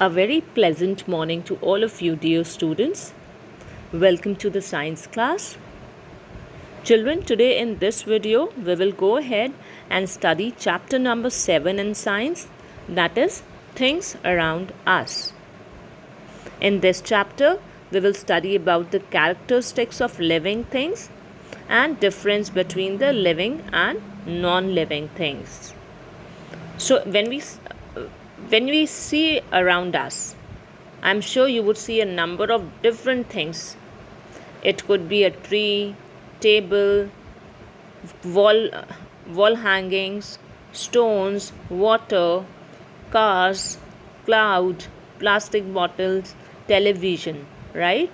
A very pleasant morning to all of you, dear students. Welcome to the science class. Children, today in this video, we will go ahead and study chapter number 7 in science, that is, things around us. In this chapter, we will study about the characteristics of living things and difference between the living and non-living things. So when we see around us, I'm sure you would see a number of different things. It could be a tree, table, wall hangings, stones, water, cars, cloud, plastic bottles, television, right?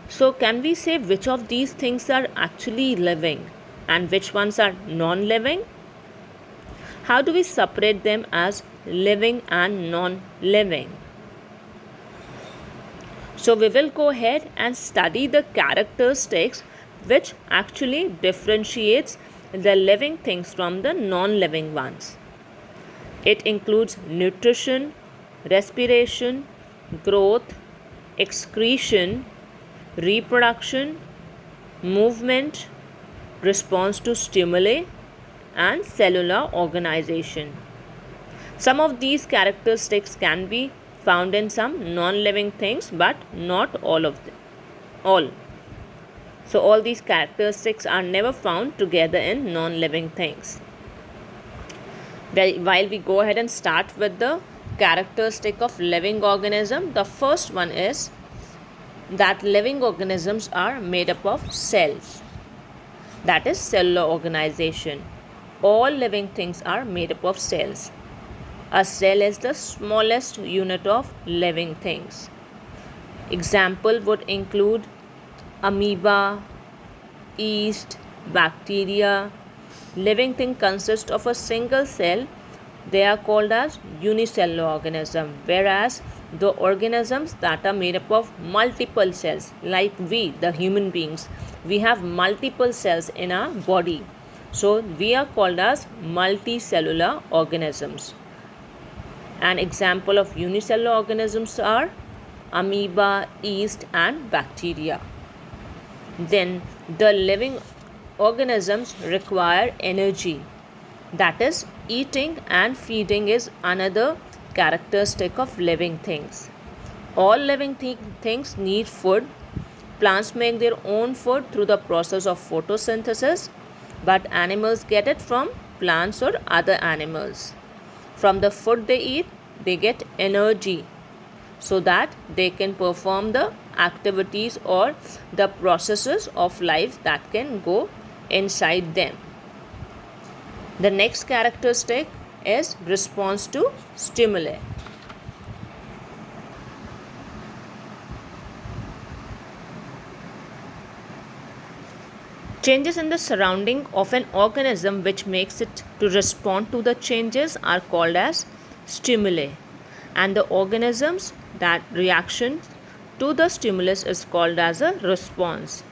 So can we say which of these things are actually living and which ones are non-living? How do we separate them as living and non-living? So we will go ahead and study the characteristics which actually differentiates the living things from the non-living ones. It includes nutrition, respiration, growth, excretion, reproduction, movement, response to stimuli, and cellular organization. Some of these characteristics can be found in some non-living things, but not all of them. So all these characteristics are never found together in non-living things. While we go ahead and start with the characteristic of living organism, the first one is that living organisms are made up of cells. That is cellular organization. All living things are made up of cells. A cell is the smallest unit of living things. Example would include amoeba, yeast, bacteria. Living thing consists of a single cell. They are called as unicellular organism, whereas the organisms that are made up of multiple cells, like we, the human beings, we have multiple cells in our body. So we are called as multicellular organisms. An example of unicellular organisms are amoeba, yeast, and bacteria. Then the living organisms require energy. That is, eating and feeding is another characteristic of living things. All living things need food. Plants make their own food through the process of photosynthesis, but animals get it from plants or other animals. From the food they eat, they get energy so that they can perform the activities or the processes of life that can go inside them. The next characteristic is response to stimuli. Changes in the surrounding of an organism which makes it to respond to the changes are called as stimuli, and the organisms that reaction to the stimulus is called as a response.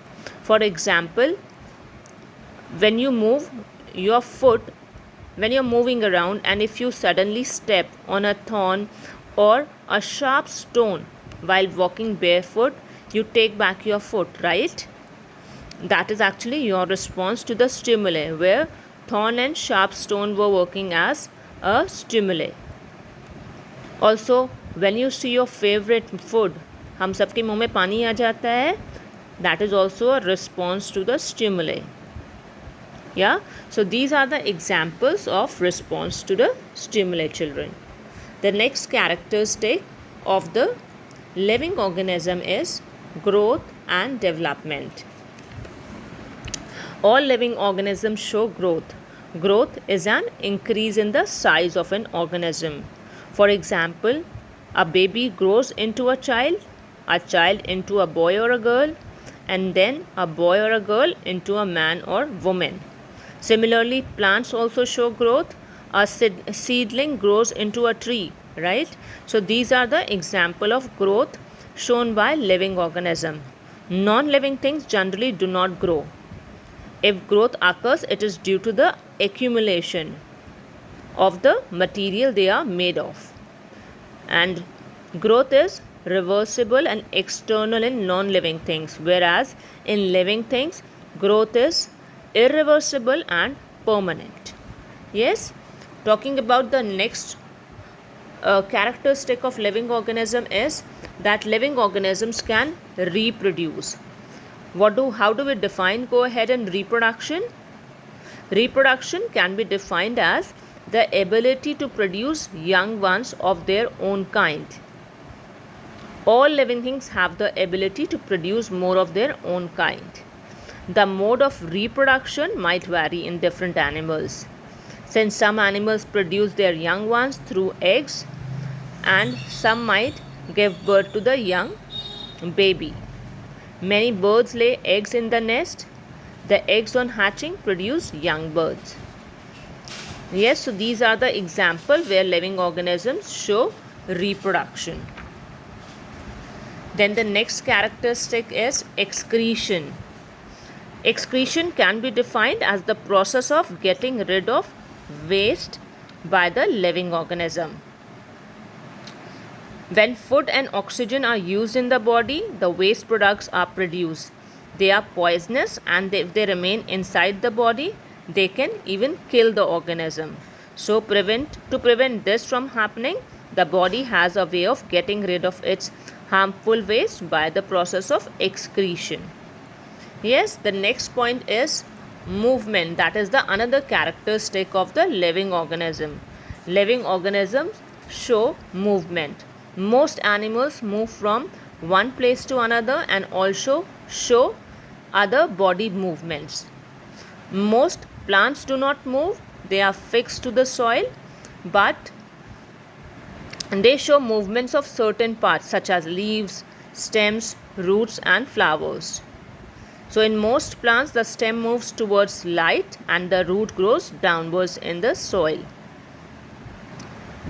For example, when you move your foot, when you're moving around, and if you suddenly step on a thorn or a sharp stone while walking barefoot, you take back your foot, right? That is actually your response to the stimuli, where thorn and sharp stone were working as a stimuli. Also, when you see your favorite food, हम सबके मुंह में पानी आ जाता है, that is also a response to the stimuli. Yeah, so these are the examples of response to the stimuli, children. The next characteristic of the living organism is growth and development. All living organisms show growth. Growth is an increase in the size of an organism. For example, a baby grows into a child into a boy or a girl, and then a boy or a girl into a man or woman. Similarly, plants also show growth. A seedling grows into a tree, right? So these are the example of growth shown by living organism. Non-living things generally do not grow. If growth occurs, it is due to the accumulation of the material they are made of. And Growth is reversible and external in non-living things, whereas in living things, growth is irreversible and permanent. Yes, talking about the next characteristic of living organism is that living organisms can reproduce. How do we define go ahead and reproduction? Reproduction can be defined as the ability to produce young ones of their own kind. All living things have the ability to produce more of their own kind. The mode of reproduction might vary in different animals, since some animals produce their young ones through eggs and some might give birth to the young baby. Many birds lay eggs in the nest. The eggs on hatching produce young birds. Yes, so these are the examples where living organisms show reproduction. Then the next characteristic is excretion. Excretion can be defined as the process of getting rid of waste by the living organism. When food and oxygen are used in the body, the waste products are produced. They are poisonous, and if they remain inside the body, they can even kill the organism. So to prevent this from happening, the body has a way of getting rid of its harmful waste by the process of excretion. Yes, the next point is movement. That is the another characteristic of the living organism. Living organisms show movement. Most animals move from one place to another and also show other body movements. Most plants do not move, they are fixed to the soil, but they show movements of certain parts such as leaves, stems, roots and flowers. So in most plants, the stem moves towards light and the root grows downwards in the soil.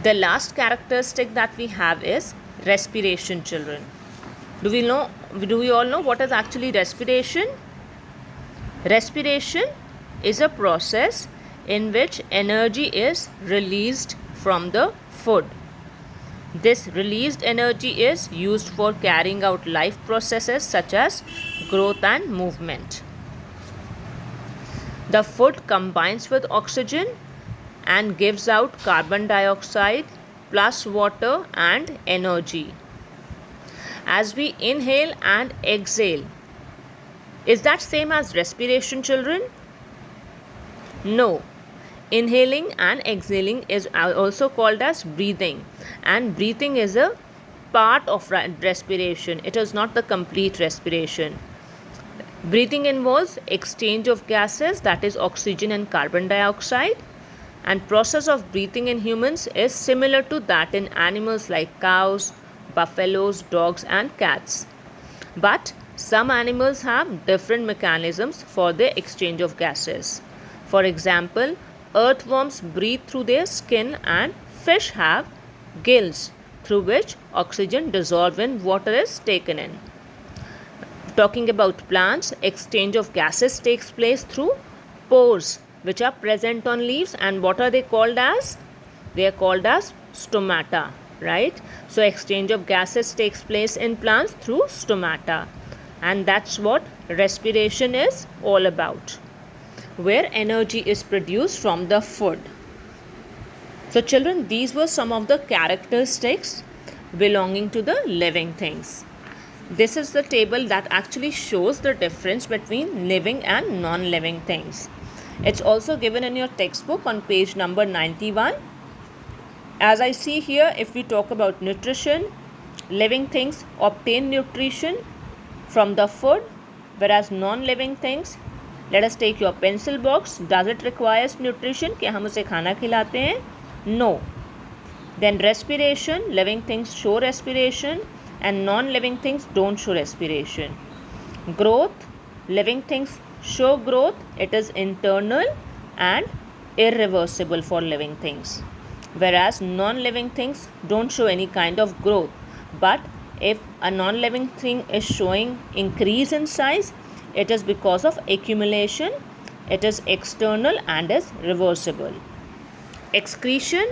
The last characteristic that we have is respiration, children. Do we all know what is actually respiration? Respiration is a process in which energy is released from the food. This released energy is used for carrying out life processes such as growth and movement. The food combines with oxygen and gives out carbon dioxide plus water and energy. As we inhale and exhale, is that same as respiration, children? No. Inhaling and exhaling is also called as breathing, and breathing is a part of respiration. It is not the complete respiration. Breathing involves exchange of gases, that is oxygen and carbon dioxide, and process of breathing in humans is similar to that in animals like cows, buffaloes, dogs and cats. But some animals have different mechanisms for the exchange of gases. For example, earthworms breathe through their skin and fish have gills through which oxygen dissolved when water is taken in. Talking about plants, exchange of gases takes place through pores which are present on leaves, and what are they called as? They are called as stomata, right? So exchange of gases takes place in plants through stomata, and that's what respiration is all about, where energy is produced from the food. So children, these were some of the characteristics belonging to the living things. This is the table that actually shows the difference between living and non-living things. It's also given in your textbook on page number 91. As I see here, if we talk about nutrition, living things obtain nutrition from the food, whereas non-living things, let us take your pencil box. Does it require nutrition? क्या हम उसे खाना खिलाते हैं? No. Then respiration, living things show respiration and non-living things don't show respiration. Growth, living things show growth. It is internal and irreversible for living things, whereas non-living things don't show any kind of growth. But if a non-living thing is showing increase in size, it is because of accumulation. It is external and is reversible. Excretion,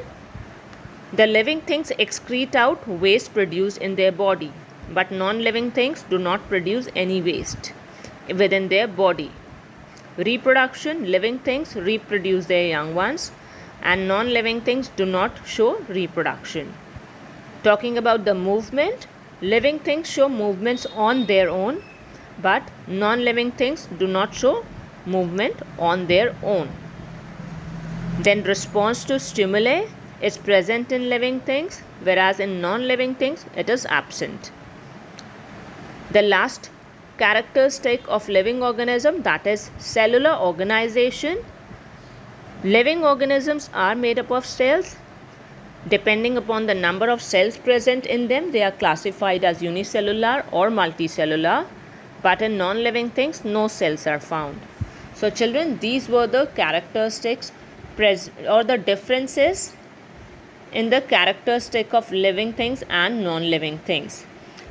The living things excrete out waste produced in their body, but non-living things do not produce any waste within their body. Reproduction, living things reproduce their young ones, and non-living things do not show reproduction. Talking about the movement, living things show movements on their own, but non-living things do not show movement on their own. Then response to stimuli is present in living things, whereas in non-living things it is absent. The last characteristic of living organism, that is cellular organization. Living organisms are made up of cells. Depending upon the number of cells present in them, they are classified as unicellular or multicellular, but in non-living things no cells are found. So children, these were the characteristics or the differences in the characteristic of living things and non-living things.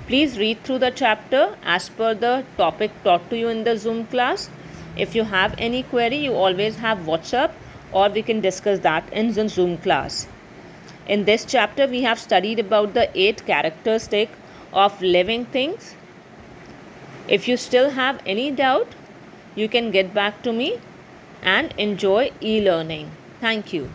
Please read through the chapter as per the topic taught to you in the Zoom class. If you have any query, you always have WhatsApp, or we can discuss that in the Zoom class. In this chapter, we have studied about the 8 characteristics of living things. If you still have any doubt, you can get back to me and enjoy e-learning. Thank you.